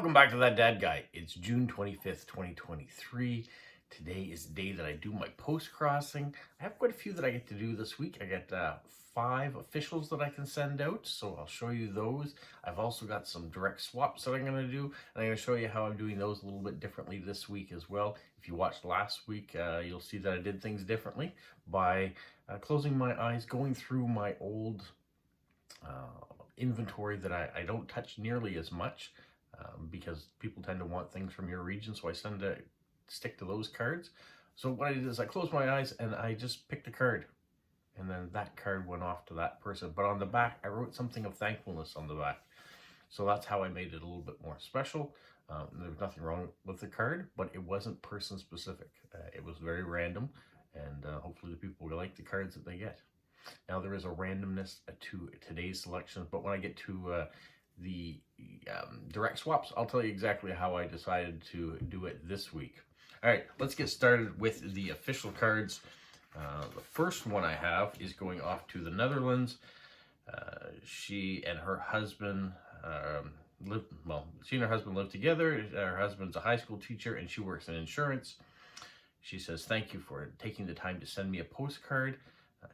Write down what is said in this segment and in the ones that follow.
Welcome back to That Dad Guy. It's June 25th, 2023. Today is the day that I do my post-crossing. I have quite a few that I get to do this week. I got 5 officials that I can send out, so I'll show you those. I've also got some direct swaps that I'm going to do, and I'm going to show you how I'm doing those a little bit differently this week as well. If you watched last week, you'll see that I did things differently by closing my eyes, going through my old inventory that I don't touch nearly as much. Because people tend to want things from your region, so I tend to stick to those cards. So what I did is I closed my eyes and I just picked a card, and then that card went off to that person. But on the back, I wrote something of thankfulness on the back. So that's how I made it a little bit more special. There was nothing wrong with the card, but it wasn't person specific. It was very random, and hopefully the people will like the cards that they get. Now there is a randomness to today's selections, but when I get to the direct swaps, I'll tell you exactly how I decided to do it this week. All right, let's get started with the official cards. The first one I have is going off to the Netherlands. She and her husband live together. Her husband's a high school teacher and she works in insurance. She says, "Thank you for taking the time to send me a postcard."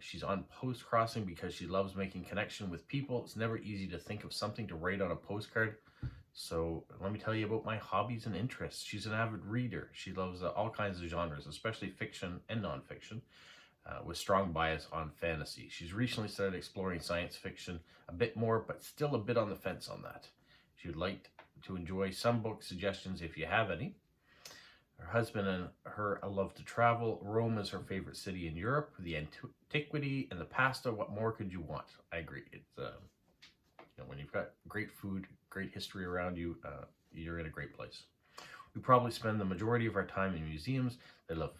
She's on post-crossing because she loves making connection with people. It's never easy to think of something to write on a postcard. So let me tell you about my hobbies and interests. She's an avid reader. She loves all kinds of genres, especially fiction and nonfiction, with strong bias on fantasy. She's recently started exploring science fiction a bit more, but still a bit on the fence on that. She would like to enjoy some book suggestions if you have any. Her husband and her love to travel. Rome is her favorite city in Europe. The antiquity and the pasta, what more could you want? I agree. It's when you've got great food, great history around you, you're in a great place. We probably spend the majority of our time in museums. They love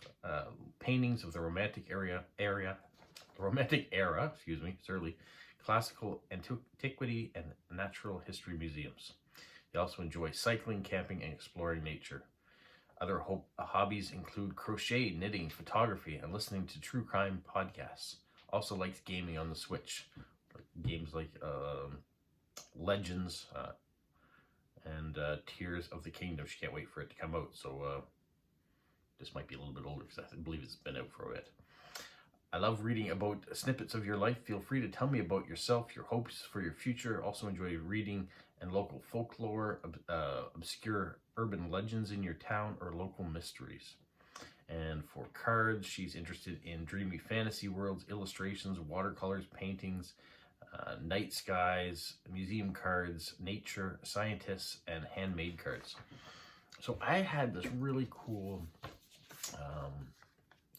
paintings of the romantic era, excuse me, it's early, classical antiquity and natural history museums. They also enjoy cycling, camping, and exploring nature. Other hobbies include crochet, knitting, photography, and listening to true crime podcasts. Also likes gaming on the Switch. Games like Legends and Tears of the Kingdom. She can't wait for it to come out. So this might be a little bit older because I believe it's been out for a bit. I love reading about snippets of your life. Feel free to tell me about yourself, your hopes for your future. Also enjoy reading and local folklore, obscure urban legends in your town, or local mysteries. And for cards, she's interested in dreamy fantasy worlds, illustrations, watercolors, paintings, night skies, museum cards, nature, scientists, and handmade cards. So I had this really cool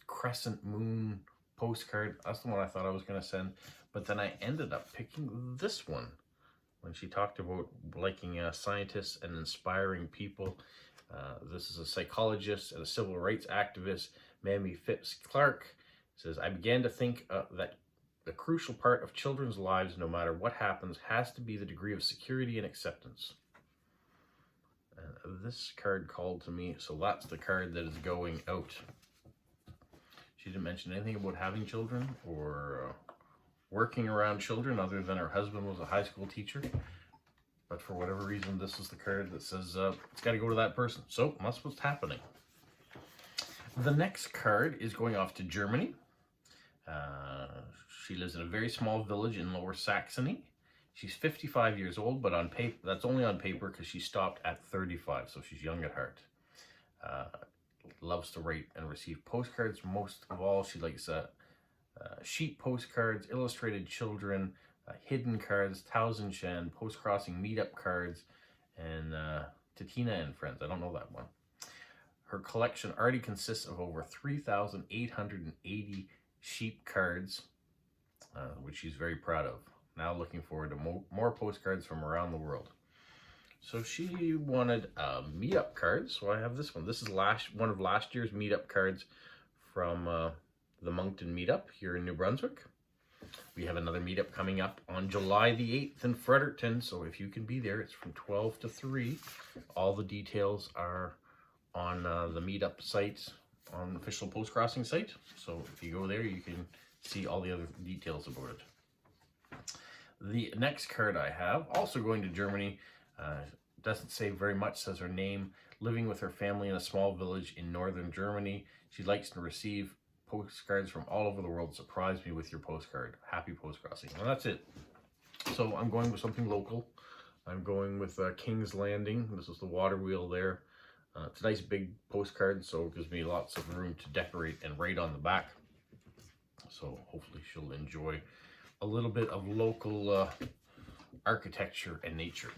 crescent moon postcard. That's the one I thought I was going to send, but then I ended up picking this one when she talked about liking scientists and inspiring people. This is a psychologist and a civil rights activist, Mamie Phipps Clark. Says, "I began to think that the crucial part of children's lives, no matter what happens, has to be the degree of security and acceptance." This card called to me, so that's the card that is going out. She didn't mention anything about having children or working around children other than her husband was a high school teacher. But for whatever reason, this is the card that says it's got to go to that person. So that's what's happening. The next card is going off to Germany. She lives in a very small village in Lower Saxony. She's 55 years old, but on paper, that's only on paper because she stopped at 35, so she's young at heart. Loves to write and receive postcards. Most of all, she likes sheet postcards, illustrated children, hidden cards, Tausendschein, post-crossing meetup cards, and Titina and Friends. I don't know that one. Her collection already consists of over 3,880 sheep cards, which she's very proud of. Now looking forward to more postcards from around the world. So she wanted meetup cards, so I have this one. This is one of last year's meetup cards from the Moncton meetup here in New Brunswick. We have another meetup coming up on July the 8th in Fredericton, so if you can be there, it's from 12 to 3. All the details are on the meetup site, on the official post-crossing site. So if you go there, you can see all the other details about it. The next card I have, also going to Germany, doesn't say very much, says her name, living with her family in a small village in northern Germany. She likes to receive postcards from all over the world. Surprise me with your postcard. Happy post crossing. Well, that's it. So I'm going with something local. I'm going with King's Landing. This is the water wheel there. It's a nice big postcard, so it gives me lots of room to decorate and write on the back. So hopefully she'll enjoy a little bit of local architecture and nature.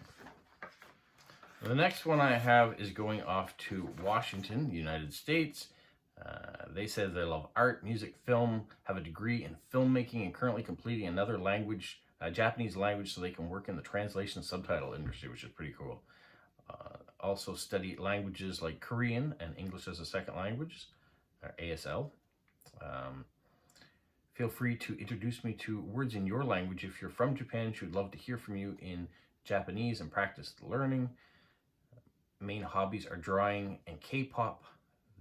The next one I have is going off to Washington, United States. They said they love art, music, film, have a degree in filmmaking, and currently completing another language, Japanese language, so they can work in the translation subtitle industry, which is pretty cool. Also study languages like Korean and English as a second language, ASL. Feel free to introduce me to words in your language. If you're from Japan, she would love to hear from you in Japanese and practice the learning. Main hobbies are drawing and K-pop.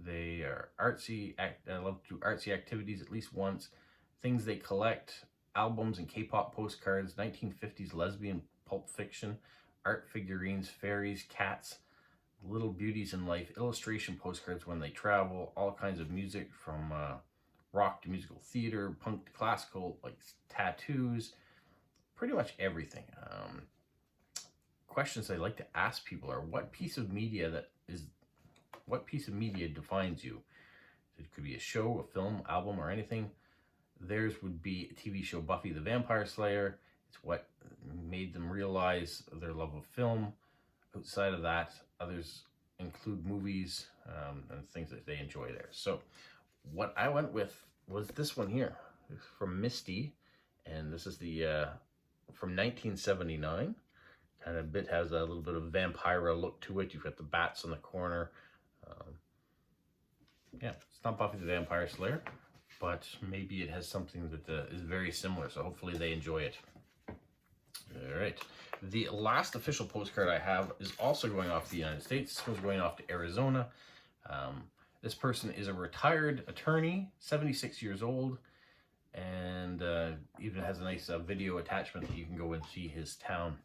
They are artsy, love to do artsy activities at least once. Things they collect, albums and K-pop postcards, 1950s lesbian pulp fiction, art figurines, fairies, cats, little beauties in life, illustration postcards when they travel, all kinds of music from rock to musical theater, punk to classical, like tattoos, pretty much everything. Questions they like to ask people are, what piece of media defines you? It could be a show, a film, album, or anything. Theirs would be a TV show, Buffy the Vampire Slayer. It's what made them realize their love of film. Outside of that, others include movies and things that they enjoy there. So what I went with was this one here. It's from Misty, and this is the from 1979. Kind of has a little bit of vampire look to it. You've got the bats in the corner. Yeah, it's not Buffy the Vampire Slayer, but maybe it has something that is very similar, so hopefully they enjoy it. All right. The last official postcard I have is also going off to the United States. This one's going off to Arizona. This person is a retired attorney, 76 years old, and even has a nice video attachment that you can go and see his town.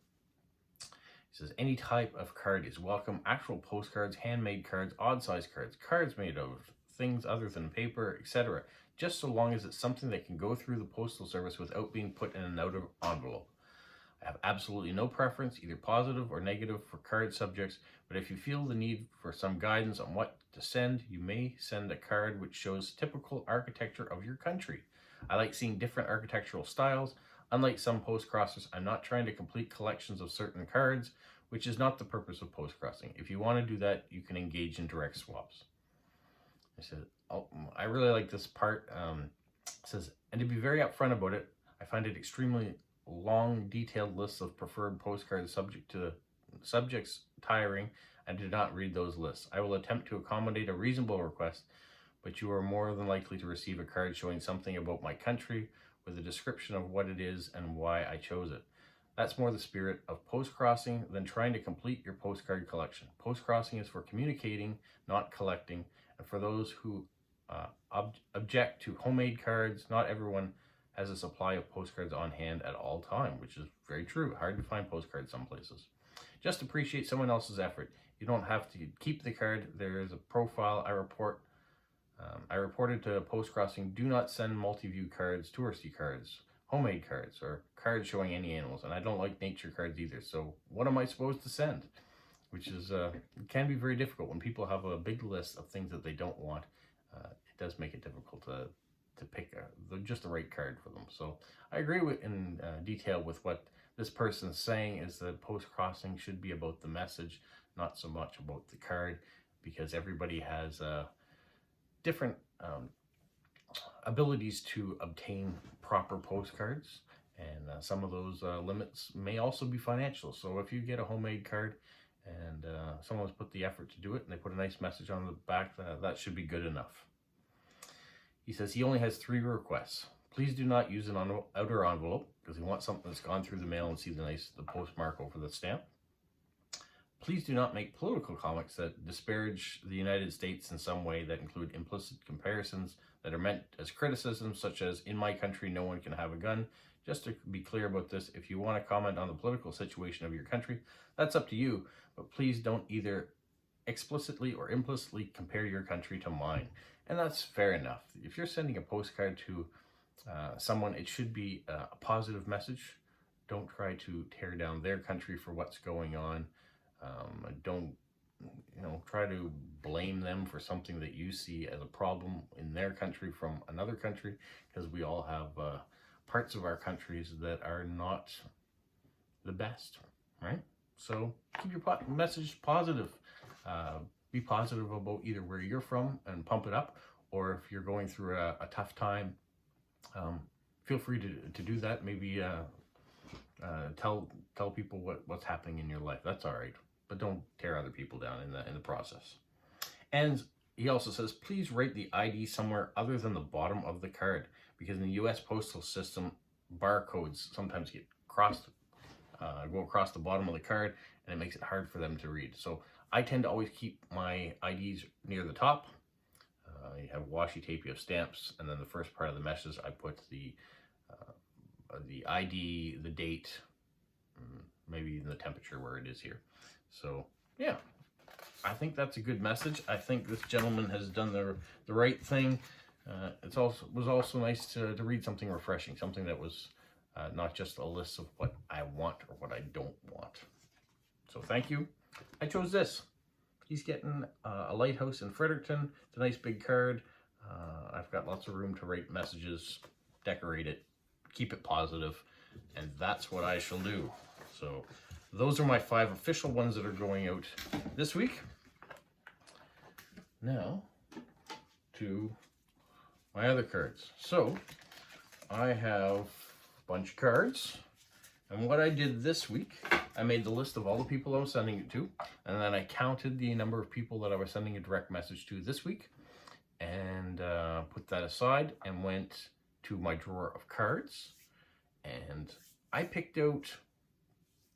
He says, any type of card is welcome. Actual postcards, handmade cards, odd size cards, cards made of things other than paper, etc. Just so long as it's something that can go through the postal service without being put in an outer envelope. I have absolutely no preference, either positive or negative, for card subjects, but if you feel the need for some guidance on what to send, you may send a card which shows typical architecture of your country. I like seeing different architectural styles. Unlike some postcrossers, I'm not trying to complete collections of certain cards, which is not the purpose of postcrossing. If you want to do that, you can engage in direct swaps. I said, oh, I really like this part. It says, and to be very upfront about it, I find it extremely long, detailed lists of preferred postcards subjects tiring, and do not read those lists. I will attempt to accommodate a reasonable request, but you are more than likely to receive a card showing something about my country with a description of what it is and why I chose it. That's more the spirit of postcrossing than trying to complete your postcard collection. Postcrossing is for communicating, not collecting, and for those who object to homemade cards, not everyone has a supply of postcards on hand at all time, which is very true. Hard to find postcards some places. Just appreciate someone else's effort. You don't have to keep the card. There is a profile I reported to Postcrossing, do not send multi-view cards, touristy cards, homemade cards, or cards showing any animals. And I don't like nature cards either. So what am I supposed to send? Which is, it can be very difficult when people have a big list of things that they don't want. It does make it difficult to pick just the right card for them. So I agree in detail with what this person's saying, is that post-crossing should be about the message, not so much about the card, because everybody has different abilities to obtain proper postcards, and some of those limits may also be financial. So if you get a homemade card and someone's put the effort to do it and they put a nice message on the back, that should be good enough. He says he only has 3 requests. Please do not use an outer envelope, because he wants something that's gone through the mail and see the postmark over the stamp. Please do not make political comments that disparage the United States in some way that include implicit comparisons that are meant as criticism, such as "in my country, no one can have a gun." Just to be clear about this, if you want to comment on the political situation of your country, that's up to you, but please don't either explicitly or implicitly compare your country to mine. And that's fair enough. If you're sending a postcard to someone, it should be a positive message. Don't try to tear down their country for what's going on. Don't try to blame them for something that you see as a problem in their country from another country, because we all have parts of our countries that are not the best, right? So keep your message positive. Be positive about either where you're from and pump it up, or if you're going through a tough time, feel free to do that. Maybe tell people what's happening in your life. That's all right, but don't tear other people down in the process. And he also says, please write the ID somewhere other than the bottom of the card, because in the U.S. postal system, barcodes sometimes get go across the bottom of the card, and it makes it hard for them to read. So I tend to always keep my IDs near the top. You have washi tape, you have stamps, and then the first part of the message, I put the ID, the date, maybe even the temperature where it is here. So yeah, I think that's a good message. I think this gentleman has done the right thing. It was also nice to read something refreshing, something that was not just a list of what I want or what I don't want. So thank you. I chose this. He's getting a lighthouse in Fredericton. It's a nice big card. I've got lots of room to write messages, decorate it, keep it positive, and that's what I shall do. So those are my 5 official ones that are going out this week. Now to my other cards. So I have a bunch of cards, and what I did this week, I made the list of all the people I was sending it to, and then I counted the number of people that I was sending a direct message to this week, and put that aside and went to my drawer of cards, and I picked out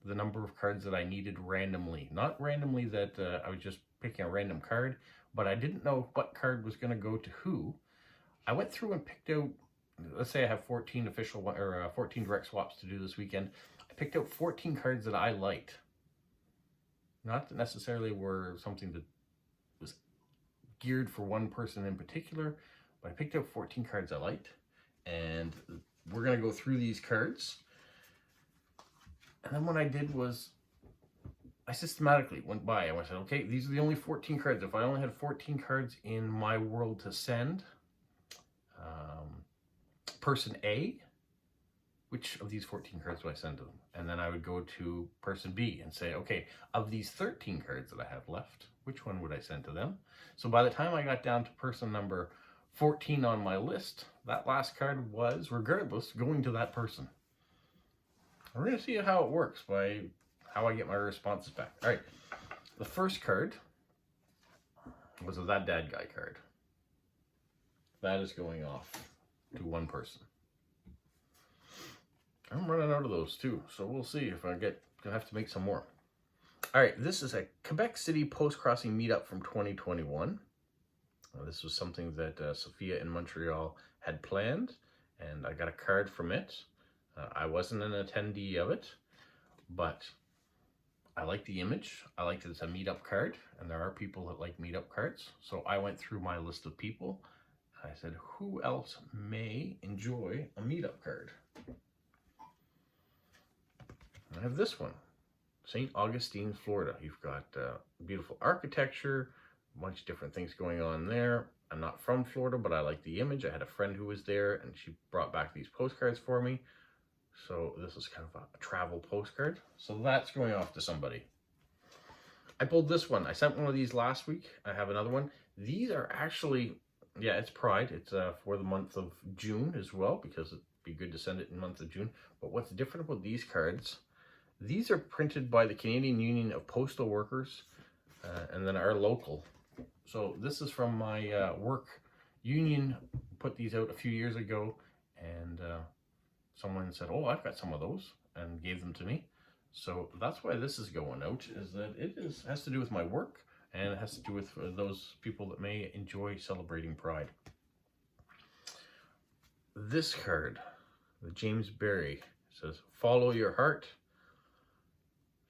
the number of cards that I needed randomly. Not randomly that I was just picking a random card, but I didn't know what card was going to go to who. I went through and picked out, let's say I have 14 official or 14 direct swaps to do this weekend. I picked out 14 cards that I liked. Not that necessarily were something that was geared for one person in particular, but I picked out 14 cards I liked, and we're going to go through these cards. And then what I did was I systematically went by and I said, okay, these are the only 14 cards. If I only had 14 cards in my world to send, person A, which of these 14 cards do I send to them? And then I would go to person B and say, okay, of these 13 cards that I have left, which one would I send to them? So by the time I got down to person number 14 on my list, that last card was, regardless, going to that person. We're going to see how it works by how I get my responses back. All right, the first card was a That Dad Guy card. That is going off to one person. I'm running out of those too, so we'll see if I gonna have to make some more. All right, this is a Quebec City post-crossing meetup from 2021. This was something that Sophia in Montreal had planned, and I got a card from it. I wasn't an attendee of it, but I like the image. I like that it's a meetup card, and there are people that like meetup cards. So I went through my list of people. I said, who else may enjoy a meetup card? I have this one, St. Augustine, Florida. You've got beautiful architecture, a bunch of different things going on there. I'm not from Florida, but I like the image. I had a friend who was there, and she brought back these postcards for me. So this is kind of a travel postcard. So that's going off to somebody. I pulled this one. I sent one of these last week. I have another one. These are actually, yeah, it's Pride. It's for the month of June as well, because it'd be good to send it in the month of June. But what's different about these cards, these are printed by the Canadian Union of Postal Workers, and then our local. So this is from my work union. Put these out a few years ago, and someone said, oh, I've got some of those, and gave them to me. So that's why this is going out, is that has to do with my work, and it has to do with those people that may enjoy celebrating Pride. this card, the James Berry. It says, follow your heart.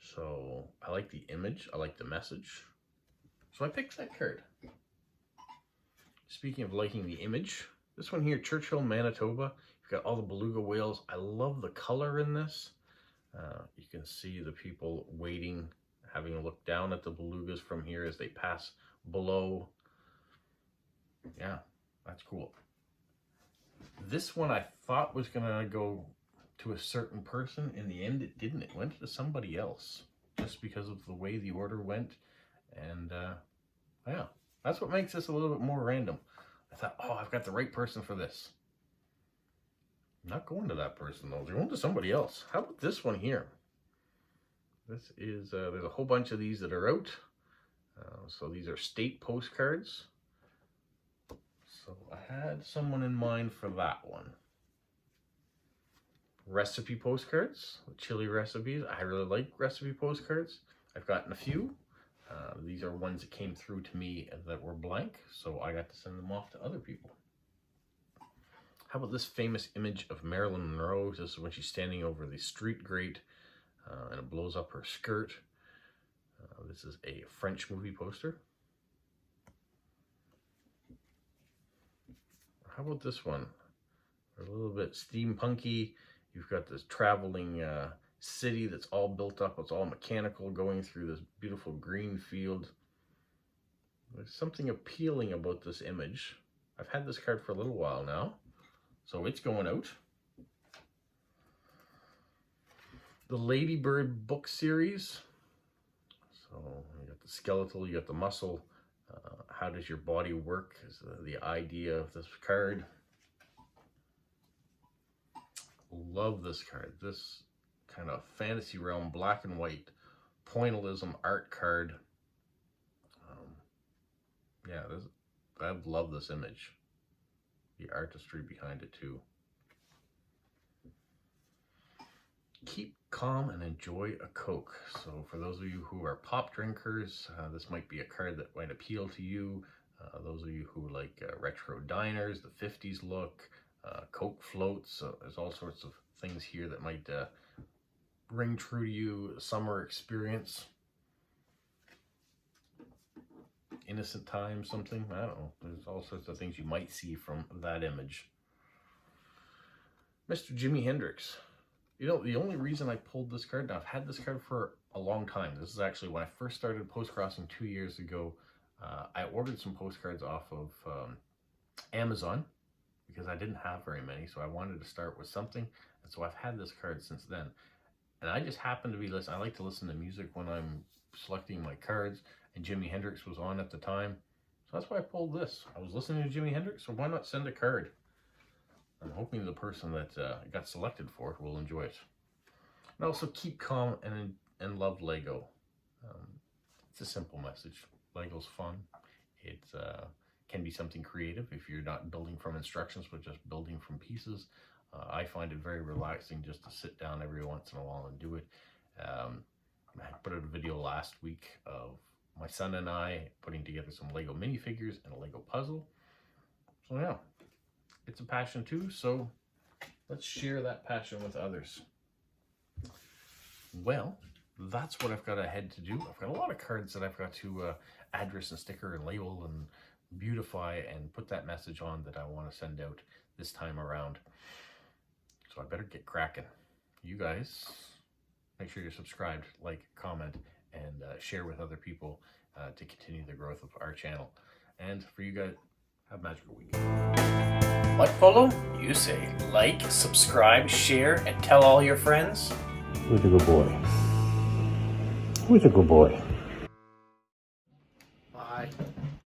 So I like the image, I like the message. So I picked that card. Speaking of liking the image, this one here, Churchill, Manitoba. You've got all the beluga whales. I love the color in this. You can see the people waiting, having a look down at the belugas from here as they pass below. Yeah, that's cool. This one I thought was gonna go to a certain person. In the end, it didn't. It went to somebody else just because of the way the order went. And yeah, that's what makes this a little bit more random. I thought, oh, I've got the right person for this. I'm not going to that person though. They're going to somebody else. How about this one here? This is, there's a whole bunch of these that are out. So these are state postcards. So I had someone in mind for that one. Recipe postcards, chili recipes. I really like recipe postcards. I've gotten a few. These are ones that came through to me that were blank, so I got to send them off to other people. How about this famous image of Marilyn Monroe? This is when she's standing over the street grate and it blows up her skirt. This is a French movie poster. How about this one? A little bit steampunky. You've got this traveling city that's all built up. It's all mechanical, going through this beautiful green field. There's something appealing about this image. I've had this card for a little while now, so it's going out. The Ladybird book series. So you got the skeletal, you got the muscle. How does your body work is the idea of this card. Love this card. This kind of fantasy realm, black and white, pointillism art card. Yeah, I love this image. The artistry behind it too. Keep calm and enjoy a Coke. So for those of you who are pop drinkers, this might be a card that might appeal to you. Those of you who like retro diners, the 50s look, Coke floats. There's all sorts of things here that might ring true to you. Summer experience. Innocent time, something. I don't know. There's all sorts of things you might see from that image. Mr. Jimi Hendrix. You know, the only reason I pulled this card, now I've had this card for a long time. This is actually when I first started postcrossing 2 years ago. I ordered some postcards off of Amazon because I didn't have very many, so I wanted to start with something. And so I've had this card since then. And I just happen to be listening. I like to listen to music when I'm selecting my cards, and Jimi Hendrix was on at the time. So that's why I pulled this. I was listening to Jimi Hendrix, so why not send a card? I'm hoping the person that got selected for it will enjoy it. And also keep calm and love Lego. It's a simple message. Lego's fun. It can be something creative if you're not building from instructions, but just building from pieces. I find it very relaxing just to sit down every once in a while and do it. I put out a video last week of my son and I putting together some Lego minifigures and a Lego puzzle. So yeah, it's a passion too, so let's share that passion with others. Well, that's what I've got ahead to do. I've got a lot of cards that I've got to address and sticker and label and beautify and put that message on that I want to send out this time around. So I better get cracking. You guys, make sure you're subscribed, like, comment, and share with other people to continue the growth of our channel. And for you guys, have a magical week. What, Polo? You say like, subscribe, share, and tell all your friends. Who's a good boy? Who's a good boy? Bye.